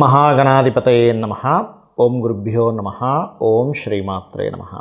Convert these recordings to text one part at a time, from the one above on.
మహాగణాధిపతయే నమః. ఓం గురుభ్యో నమః. ఓం శ్రీమాత్రే నమః.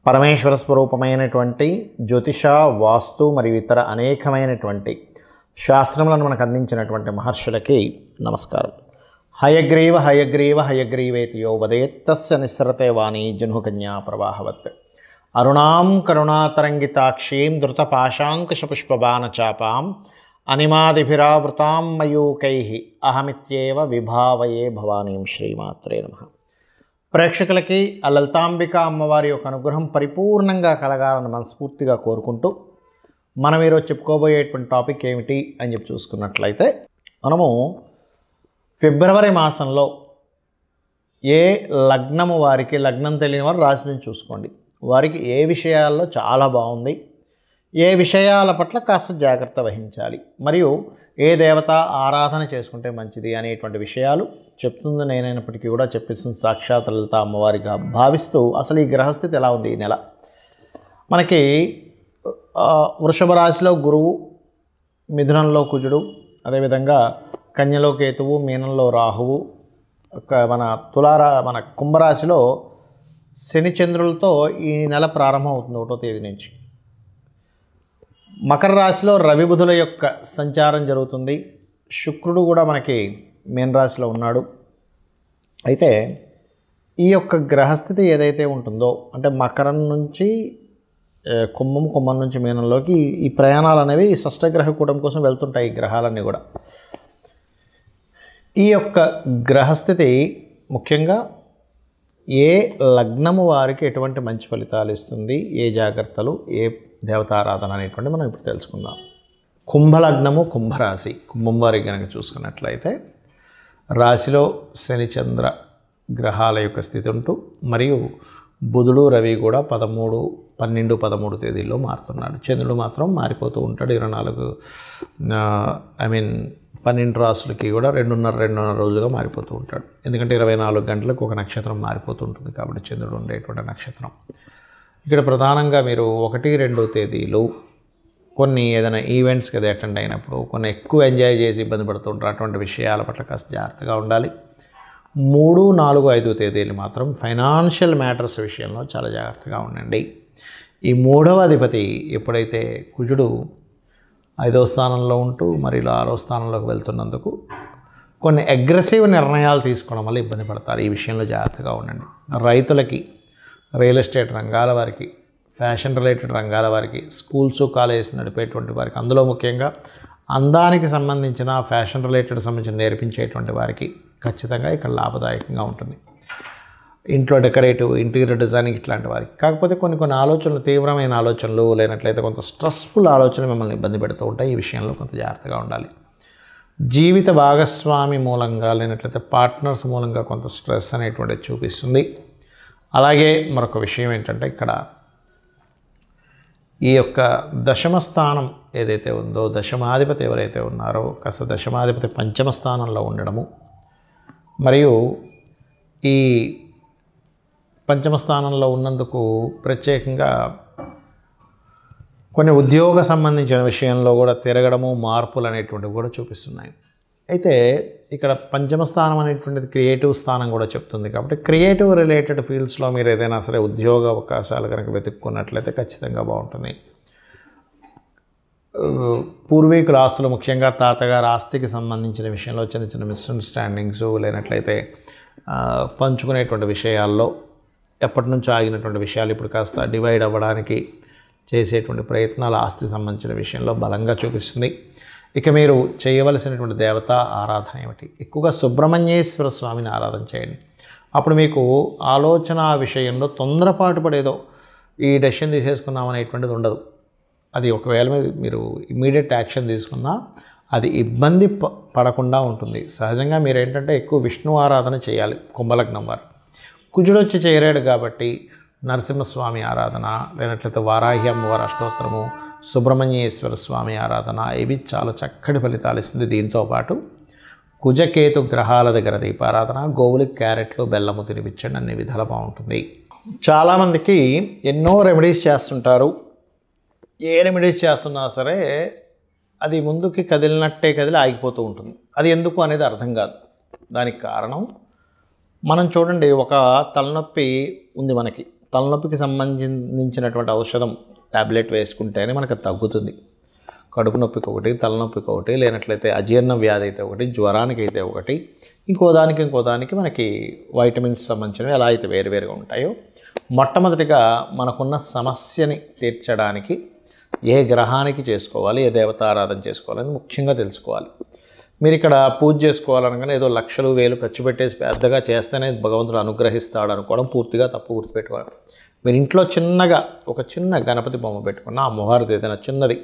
పరమేశ్వర స్వరూపమైనటువంటి జ్యోతిష, వాస్తు మరియు ఇతర అనేకమైనటువంటి శాస్త్రములను మనకు అందించినటువంటి మహర్షులకి నమస్కారం. హయగ్రీవ హయగ్రీవ హయగ్రీవేతి యో వదేత్ తస్య నిస్సరతే వాణీ జహ్నుకన్యా ప్రవాహవత్. అరుణాం కరుణాతరంగితాక్షీం ధృతపాశాంకుశపుష్పబాణచాపాం అనిమాదిభిరావృతాం మయూకైః అహమిత్యేవ విభావయే భవానీం. శ్రీమాత్రే నమః. ప్రేక్షకులకి ఆ లలితాంబిక అమ్మవారి యొక్క అనుగ్రహం పరిపూర్ణంగా కలగాలని మనస్ఫూర్తిగా కోరుకుంటూ మనం ఈరోజు చెప్పుకోబోయేటువంటి టాపిక్ ఏమిటి అని చెప్పి చూసుకున్నట్లయితే, మనము ఫిబ్రవరి మాసంలో ఏ లగ్నము వారికి, లగ్నం తెలియని వారు రాశి నుంచి చూసుకోండి, వారికి ఏ విషయాల్లో చాలా బాగుంది, ఏ విషయాల పట్ల కాస్త జాగ్రత్త వహించాలి, మరియు ఏ దేవత ఆరాధన చేసుకుంటే మంచిది అనేటువంటి విషయాలు చెప్తుంది నేనైనప్పటికీ కూడా చెప్పిస్తుంది సాక్షాత్ లలిత అమ్మవారిగా భావిస్తూ, అసలు ఈ గ్రహస్థితి ఎలా ఉంది ఈ నెల. మనకి వృషభ రాశిలో గురువు, మిథునంలో కుజుడు, అదేవిధంగా కన్యలో కేతువు, మీనంలో రాహువు, మన కుంభరాశిలో శని చంద్రులతో ఈ నెల ప్రారంభం అవుతుంది 1వ తేదీ నుంచి. మకర రాశిలో రవి బుధుల యొక్క సంచారం జరుగుతుంది. శుక్రుడు కూడా మనకి మీనరాశిలో ఉన్నాడు. అయితే ఈ యొక్క గ్రహస్థితి ఏదైతే ఉంటుందో, అంటే మకరం నుంచి కుంభం, కుంభం నుంచి మీనంలోకి ఈ ప్రయాణాలు అనేవి షష్టగ్రహ కూటమి కోసం వెళ్తుంటాయి ఈ గ్రహాలన్నీ కూడా. ఈ యొక్క గ్రహస్థితి ముఖ్యంగా ఏ లగ్నము వారికి ఎటువంటి మంచి ఫలితాలు ఇస్తుంది, ఏ జాగ్రత్తలు, ఏ దేవతారాధన అనేటువంటి మనం ఇప్పుడు తెలుసుకుందాం. కుంభలగ్నము, కుంభరాశి, కుంభం వారికి కనుక చూసుకున్నట్లయితే రాశిలో శని చంద్ర గ్రహాల యొక్క స్థితి ఉంటూ, మరియు బుధుడు రవి కూడా 13, 12, 13 తేదీల్లో మారుతున్నాడు. చంద్రుడు మాత్రం మారిపోతూ ఉంటాడు. 12 రాసులకి కూడా 2.5 రోజులుగా మారిపోతూ ఉంటాడు. ఎందుకంటే 24 గంటలకు ఒక నక్షత్రం మారిపోతూ ఉంటుంది కాబట్టి చంద్రుడు ఉండేటువంటి నక్షత్రం. ఇక్కడ ప్రధానంగా మీరు 1, 2 తేదీలు కొన్ని ఏదైనా ఈవెంట్స్కి అది అటెండ్ అయినప్పుడు కొన్ని ఎక్కువ ఎంజాయ్ చేసి ఇబ్బంది పడుతూ ఉంటారు. అటువంటి విషయాల పట్ల కాస్త జాగ్రత్తగా ఉండాలి. 3, 4, 5 తేదీలు మాత్రం ఫైనాన్షియల్ మ్యాటర్స్ విషయంలో చాలా జాగ్రత్తగా ఉండండి. ఈ 3వ అధిపతి ఎప్పుడైతే కుజుడు 5వ స్థానంలో ఉంటూ మరి 6వ స్థానంలోకి వెళ్తున్నందుకు కొన్ని అగ్రెసివ్ నిర్ణయాలు తీసుకోవడం వల్ల ఇబ్బంది పడతారు. ఈ విషయంలో జాగ్రత్తగా ఉండండి. రైతులకి, రియల్ ఎస్టేట్ రంగాల వారికి, ఫ్యాషన్ రిలేటెడ్ రంగాల వారికి, స్కూల్స్, కాలేజెస్ నడిపేటువంటి వారికి, అందులో ముఖ్యంగా అందానికి సంబంధించిన ఫ్యాషన్ రిలేటెడ్ సంబంధించి నేర్పించేటువంటి వారికి ఖచ్చితంగా ఇక్కడ లాభదాయకంగా ఉంటుంది. ఇంట్లో డెకరేటివ్, ఇంటీరియర్ డిజైనింగ్ ఇట్లాంటి వారికి. కాకపోతే కొన్ని ఆలోచనలు, తీవ్రమైన ఆలోచనలు లేనట్లయితే కొంత స్ట్రెస్ఫుల్ ఆలోచనలు మిమ్మల్ని ఇబ్బంది పెడుతూ ఉంటాయి. ఈ విషయంలో కొంత జాగ్రత్తగా ఉండాలి. జీవిత భాగస్వామి మూలంగా లేనట్లయితే పార్ట్నర్స్ మూలంగా కొంత స్ట్రెస్ అనేటువంటిది చూపిస్తుంది. అలాగే మరొక విషయం ఏంటంటే, ఇక్కడ ఈ యొక్క దశమ స్థానం ఏదైతే ఉందో, దశమాధిపతి ఎవరైతే ఉన్నారో కాస్త దశమాధిపతి 5వ స్థానంలో ఉండడము, మరియు ఈ 5వ స్థానంలో ఉన్నందుకు ప్రత్యేకంగా కొన్ని ఉద్యోగ సంబంధించిన విషయంలో కూడా తిరగడము, మార్పులు అనేటువంటివి కూడా చూపిస్తున్నాయి. అయితే ఇక్కడ 5వ స్థానం అనేటువంటిది క్రియేటివ్ స్థానం కూడా చెప్తుంది. కాబట్టి క్రియేటివ్ రిలేటెడ్ ఫీల్డ్స్లో మీరు ఏదైనా సరే ఉద్యోగ అవకాశాలు కనుక వెతుక్కున్నట్లయితే ఖచ్చితంగా బాగుంటుంది. పూర్వీకుల ఆస్తులు, ముఖ్యంగా తాతగారి ఆస్తికి సంబంధించిన విషయంలో చిన్న చిన్న మిస్అండర్స్టాండింగ్స్ లేనట్లయితే పంచుకునేటువంటి విషయాల్లో ఎప్పటి నుంచో ఆగినటువంటి విషయాలు ఇప్పుడు కాస్త డివైడ్ అవ్వడానికి చేసేటువంటి ప్రయత్నాలు ఆస్తి సంబంధించిన విషయంలో బలంగా చూపిస్తుంది. ఇక మీరు చేయవలసినటువంటి దేవత ఆరాధన ఏమిటి? ఎక్కువగా సుబ్రహ్మణ్యేశ్వర స్వామిని ఆరాధన చేయండి. అప్పుడు మీకు ఆలోచన విషయంలో తొందరపాటు పడేదో ఈ డెసిషన్ తీసేసుకున్నాం అనేటువంటిది ఉండదు. అది ఒకవేళ మీరు ఇమీడియట్ యాక్షన్ తీసుకున్నా అది ఇబ్బంది పడకుండా ఉంటుంది. సహజంగా మీరు ఏంటంటే ఎక్కువ విష్ణు ఆరాధన చేయాలి. కుంభలగ్నం వారు కుజుడు వచ్చి చేరాడు కాబట్టి నరసింహస్వామి ఆరాధన, లేనట్లయితే వారాహి అమ్మవారి అష్టోత్తరము, సుబ్రహ్మణ్యేశ్వర స్వామి ఆరాధన, ఇవి చాలా చక్కటి ఫలితాలు ఇస్తుంది. దీంతోపాటు కుజకేతు గ్రహాల దగ్గర దీపారాధన, గోవులకి క్యారెట్లు, బెల్లము తినిపించండి, అన్ని విధాలు బాగుంటుంది. చాలామందికి ఎన్నో రెమెడీస్ చేస్తుంటారు. ఏ రెమెడీస్ చేస్తున్నా సరే అది ముందుకి కదిలినట్టే కదిలి ఆగిపోతూ ఉంటుంది. అది ఎందుకు అనేది అర్థం కాదు. దానికి కారణం మనం చూడండి, ఒక తలనొప్పి ఉంది మనకి, తలనొప్పికి సంబంధించినటువంటి ఔషధం టాబ్లెట్ వేసుకుంటేనే మనకు తగ్గుతుంది. కడుపు నొప్పికి ఒకటి, తలనొప్పికి ఒకటి, లేనట్లయితే అజీర్ణ వ్యాధి అయితే ఒకటి, జ్వరానికి అయితే ఒకటి, ఇంకో దానికి మనకి వైటమిన్స్ సంబంధించినవి ఎలా అయితే వేరువేరుగా ఉంటాయో, మొట్టమొదటిగా మనకున్న సమస్యని తీర్చడానికి ఏ గ్రహానికి చేసుకోవాలి, ఏ దేవతారాధన చేసుకోవాలని ముఖ్యంగా తెలుసుకోవాలి. మీరు ఇక్కడ పూజ చేసుకోవాలనగానే ఏదో లక్షలు వేలు ఖర్చు పెట్టేసి పెద్దగా చేస్తేనే భగవంతుడు అనుగ్రహిస్తాడు అనుకోవడం పూర్తిగా తప్పు. గుర్తుపెట్టుకోవాలి. మీరు ఇంట్లో చిన్నగా ఒక చిన్న గణపతి బొమ్మ పెట్టుకున్న, అమ్మవారిది ఏదైనా చిన్నది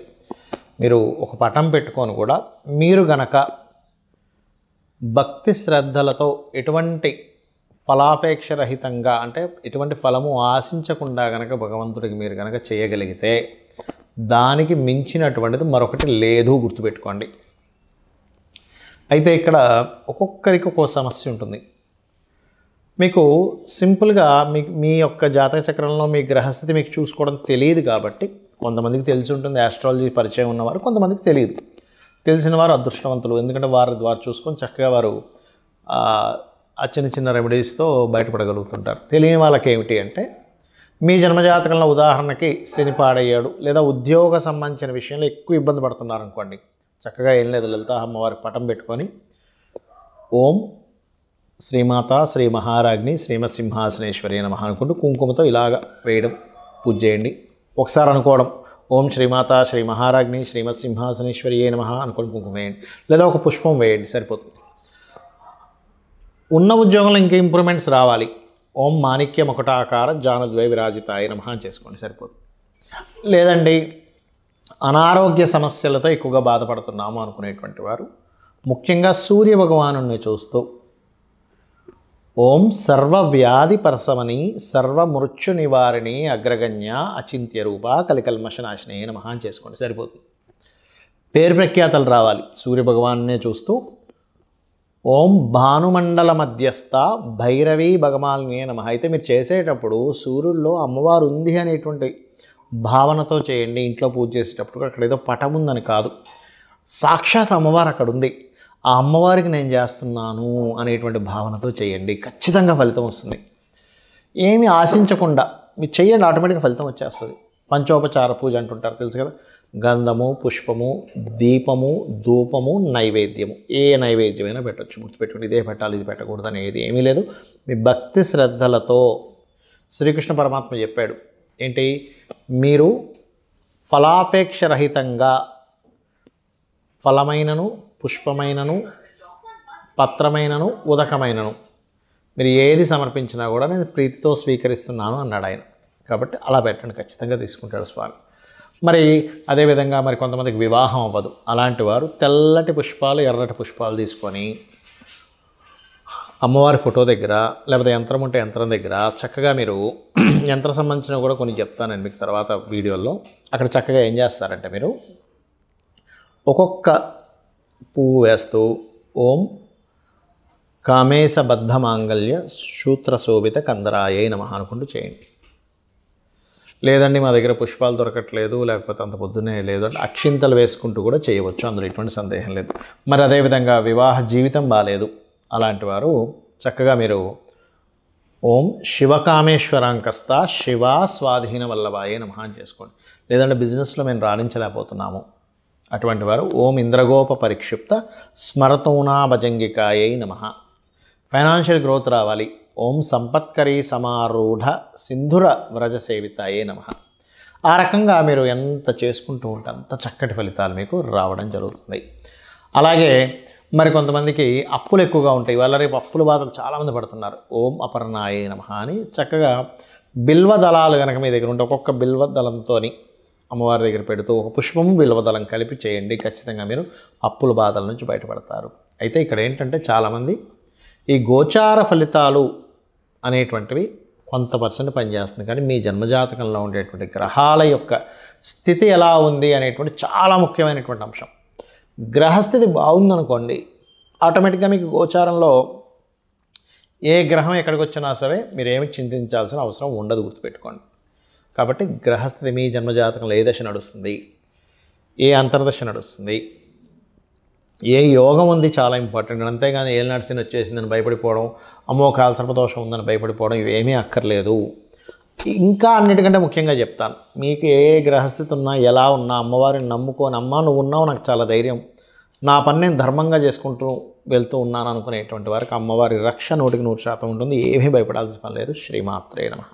మీరు ఒక పటం పెట్టుకొని కూడా మీరు గనక భక్తి శ్రద్ధలతో ఎటువంటి ఫలాపేక్ష రహితంగా, అంటే ఎటువంటి ఫలము ఆశించకుండా గనక భగవంతుడికి మీరు గనక చేయగలిగితే దానికి మించినటువంటిది మరొకటి లేదు. గుర్తుపెట్టుకోండి. అయితే ఇక్కడ ఒక్కొక్కరికి ఒక్కో సమస్య ఉంటుంది. మీకు సింపుల్గా మీ యొక్క జాతక చక్రంలో మీ గ్రహస్థితి మీకు చూసుకోవడం తెలియదు కాబట్టి, కొంతమందికి తెలిసి ఉంటుంది ఆస్ట్రాలజీ పరిచయం ఉన్నవారు, కొంతమందికి తెలియదు. తెలిసిన వారు అదృష్టవంతులు, ఎందుకంటే వారు చూసుకొని చక్కగా వారు ఆ చిన్న రెమెడీస్తో బయటపడగలుగుతుంటారు. తెలియని వాళ్ళకి ఏమిటి అంటే, మీ జన్మజాతకంలో ఉదాహరణకి శని పాడయ్యాడు, లేదా ఉద్యోగ సంబంధించిన విషయంలో ఎక్కువ ఇబ్బంది పడుతున్నారు అనుకోండి, చక్కగా ఏం లేదు, లలిత అమ్మవారి పటం పెట్టుకొని ఓం శ్రీమాత శ్రీ మహారాజ్ని శ్రీమత్ సింహాసనేశ్వరి నమః అనుకుంటూ కుంకుమతో ఇలాగ వేయడం, పూజ చేయండి. ఒకసారి అనుకోవడం ఓం శ్రీమాత శ్రీ మహారాజ్ని శ్రీమత్ సింహాసనేశ్వరి నమః అనుకోండి, కుంకుమ వేయండి, లేదా ఒక పుష్పం వేయండి, సరిపోతుంది. ఉన్న ఉద్యోగంలో ఇంకా ఇంప్రూవ్మెంట్స్ రావాలి, ఓం మాణిక్య మకుటాకార జానద్వై విరాజితాయ నమః చేసుకోండి, సరిపోతుంది. లేదండి అనారోగ్య సమస్యలతో ఎక్కువగా బాధపడుతున్నాము అనుకునేటువంటి వారు ముఖ్యంగా సూర్య భగవాను చూస్తూ ఓం సర్వవ్యాధి పరసమని సర్వమృత్యు నివారిణి అగ్రగణ్య అచింత్య రూప కలికల్మషనాశినే నమః చేసుకోండి, సరిపోతుంది. పేరు ప్రఖ్యాతలు రావాలి, సూర్య భగవాన్నే చూస్తూ ఓం భానుమండల మధ్యస్థ భైరవీ భగవాన్నే నమః. అయితే మీరు చేసేటప్పుడు సూర్యుల్లో అమ్మవారు ఉంది అనేటువంటి భావనతో చేయండి. ఇంట్లో పూజ చేసేటప్పుడు అక్కడ ఏదో పటం ఉందని కాదు, సాక్షాత్ అమ్మవారు అక్కడ ఉంది, ఆ అమ్మవారికి నేను చేస్తున్నాను అనేటువంటి భావనతో చేయండి, ఖచ్చితంగా ఫలితం వస్తుంది. ఏమి ఆశించకుండా మీరు చేయండి, ఆటోమేటిక్గా ఫలితం వచ్చేస్తుంది. పంచోపచార పూజ అంటుంటారు, తెలుసు కదా, గంధము, పుష్పము, దీపము, ధూపము, నైవేద్యము, ఏ నైవేద్యమైనా పెట్టచ్చు. గుర్తుపెట్టుకోండి, ఇదే పెట్టాలి ఇది పెట్టకూడదు అనేది ఏమీ లేదు. మీ భక్తి శ్రద్ధలతో శ్రీకృష్ణ పరమాత్మ చెప్పాడు ఏంటి, మీరు ఫలాపేక్ష రహితంగా ఫలమైనను పుష్పమైనను పత్రమైనను ఉదకమైనను మీరు ఏది సమర్పించినా కూడా నేను ప్రీతితో స్వీకరిస్తున్నాను అన్నాడు ఆయన. కాబట్టి అలా పెట్టండి, ఖచ్చితంగా తీసుకుంటాడు స్వామి. మరి అదేవిధంగా మరి కొంతమందికి వివాహం అవ్వదు, అలాంటి వారు తెల్లటి పుష్పాలు ఎర్రటి పుష్పాలు తీసుకొని అమ్మవారి ఫోటో దగ్గర, లేకపోతే యంత్రం ఉంటే యంత్రం దగ్గర చక్కగా మీరు యంత్ర సంబంధించిన కూడా కొన్ని చెప్తాను నేను మీకు తర్వాత వీడియోలో. అక్కడ చక్కగా ఏం చేస్తారంటే మీరు ఒక్కొక్క పువ్వు వేస్తూ ఓం కామేశబద్ధ మాంగళ్య సూత్రశోభిత కందరాయే నమః అనుకుంటూ చేయండి. లేదండి మా దగ్గర పుష్పాలు దొరకట్లేదు, లేకపోతే అంత పొద్దున్నే లేదు అంటే అక్షింతలు వేసుకుంటూ కూడా చేయవచ్చు, అందులో ఎటువంటి సందేహం లేదు. మరి అదేవిధంగా వివాహ జీవితం బాగాలేదు, అలాంటి వారు చక్కగా మీరు ఓం శివకామేశ్వరాంకస్త శివా స్వాధీన వల్లభాయే నమః చేసుకోండి. లేదంటే బిజినెస్లో మేము రాణించలేకపోతున్నాము, అటువంటి వారు ఓం ఇంద్రగోప పరిక్షిప్త స్మరతూనా భజంగికాయై నమః. ఫైనాన్షియల్ గ్రోత్ రావాలి, ఓం సంపత్కరీ సమారూఢ సింధుర వ్రజ సేవితాయే నమః. ఆ రకంగా మీరు ఎంత చేసుకుంటూ ఉంటే అంత చక్కటి ఫలితాలు మీకు రావడం జరుగుతుంది. అలాగే మరి కొంతమందికి అప్పులు ఎక్కువగా ఉంటాయి, వాళ్ళ రేపు అప్పుల బాధలు చాలామంది పడుతున్నారు. ఓం అపర్ణాయే నమః అని చక్కగా బిల్వ దళాలు కనుక మీ దగ్గర ఉంటే ఒక్కొక్క బిల్వ దళంతో అమ్మవారి దగ్గర పెడుతూ ఒక పుష్పము బిల్వదళం కలిపి చేయండి, ఖచ్చితంగా మీరు అప్పుల బాధల నుంచి బయటపడతారు. అయితే ఇక్కడ ఏంటంటే చాలామంది ఈ గోచార ఫలితాలు అనేటువంటివి కొంత పర్సెంట్ పనిచేస్తుంది, కానీ మీ జన్మజాతకంలో ఉండేటువంటి గ్రహాల యొక్క స్థితి ఎలా ఉంది అనేటువంటి చాలా ముఖ్యమైనటువంటి అంశం. గ్రహస్థితి బాగుందనుకోండి, ఆటోమేటిక్గా మీకు గోచారంలో ఏ గ్రహం ఎక్కడికి వచ్చినా సరే మీరేమి చింతించాల్సిన అవసరం ఉండదు, గుర్తుపెట్టుకోండి. కాబట్టి గ్రహస్థితి మీ జన్మజాతకంలో ఏ దశ నడుస్తుంది, ఏ అంతర్దశ నడుస్తుంది, ఏ యోగం ఉంది చాలా ఇంపార్టెంట్. అంతేగాని ఏలినాటి శని వచ్చేసిందని భయపడిపోవడం, అమ్మో కాలసర్పదోషం ఉందని భయపడిపోవడం ఇవేమీ అక్కర్లేదు. ఇంకా అన్నిటికంటే ముఖ్యంగా చెప్తాను, మీకు ఏ గ్రహస్థితి ఉన్నా ఎలా ఉన్నా అమ్మవారిని నమ్ముకొని, అమ్మ నువ్వు ఉన్నావు నాకు చాలా ధైర్యం, నా పని నేను ధర్మంగా చేసుకుంటూ వెళ్తూ ఉన్నాను అనుకునేటువంటి వారికి అమ్మవారి రక్ష 100% ఉంటుంది. ఏమీ భయపడాల్సిన పని లేదు. శ్రీమాత్రే నమః.